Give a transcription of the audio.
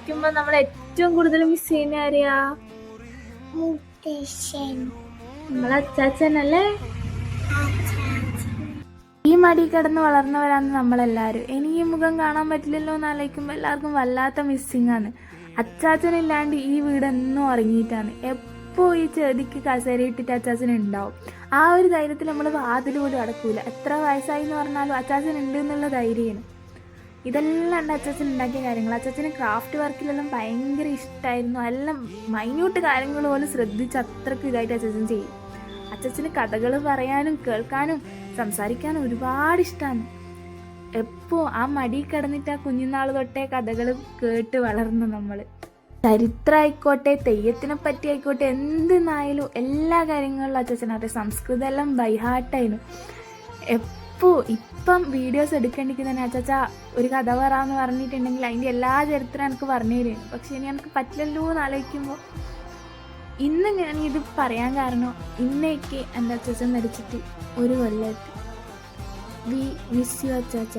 ആലോചിക്കുമ്പോ നമ്മൾ ഏറ്റവും കൂടുതൽ മിസ് ചെയ്യുന്ന ആരെയാ? നമ്മളെ അച്ചാച്ചനല്ലേ? ഈ മടി കിടന്ന് വളർന്നവരാണ് നമ്മളെല്ലാവരും. ഇനി ഈ മുഖം കാണാൻ പറ്റില്ലല്ലോ എന്ന് ആലോചിക്കുമ്പോൾ എല്ലാവർക്കും വല്ലാത്ത മിസ്സിങ് ആണ്. അച്ചാച്ചനില്ലാണ്ട് ഈ വീട് എന്നും ഉറങ്ങിയിട്ടാണ്. എപ്പോൾ ഈ ചെടിക്ക് കസേരയിട്ടിട്ട് അച്ചാച്ചൻ ഉണ്ടാവും. ആ ഒരു ധൈര്യത്തിൽ നമ്മൾ വാതിൽ പോലും അടക്കൂല. എത്ര വയസ്സായി എന്ന് പറഞ്ഞാലും അച്ചാച്ചൻ ഉണ്ട് എന്നുള്ള ധൈര്യമാണ്. ഇതെല്ലാം ഉണ്ട് അച്ചാച്ചൻ ഉണ്ടാക്കിയ കാര്യങ്ങൾ. അച്ചാച്ചന് ക്രാഫ്റ്റ് വർക്കിലെല്ലാം ഭയങ്കര ഇഷ്ടമായിരുന്നു. എല്ലാം മൈന്യൂട്ട് കാര്യങ്ങൾ പോലും ശ്രദ്ധിച്ച് അത്രയ്ക്കും ഇതായിട്ട് അച്ചാച്ചൻ ചെയ്യും. അച്ചാച്ചന് കഥകൾ പറയാനും കേൾക്കാനും സംസാരിക്കാനും ഒരുപാട് ഇഷ്ടമാണ്. എപ്പോൾ ആ മടി കിടന്നിട്ട് ആ കുഞ്ഞുനാൾ തൊട്ടേ കഥകൾ കേട്ട് വളർന്നു നമ്മൾ. ചരിത്രമായിക്കോട്ടെ, തെയ്യത്തിനെ പറ്റി ആയിക്കോട്ടെ, എന്തെന്നായാലും എല്ലാ കാര്യങ്ങളിലും അച്ചാച്ചനാട്ടെ. സംസ്കൃതം എല്ലാം ബൈഹാർട്ടായിരുന്നു. ഇപ്പം വീഡിയോസ് എടുക്കേണ്ടിക്ക് തന്നെ അച്ചാച്ച ഒരു കഥ പറയാന്ന് പറഞ്ഞിട്ടുണ്ടെങ്കിൽ അതിൻ്റെ എല്ലാ ചരിത്രം എനിക്ക് പറഞ്ഞു തരുന്നു. പക്ഷെ ഇനി എനിക്ക് പറ്റില്ലല്ലോ എന്ന് ആലോചിക്കുമ്പോൾ ഇന്ന് ഞാൻ ഇത് പറയാൻ കാരണം ഇന്നേക്ക് എൻ്റെ അച്ചാച്ചൻ മരിച്ചിട്ട് 1 കൊല്ലമായിട്ട്. We miss you അച്ചാച്ച.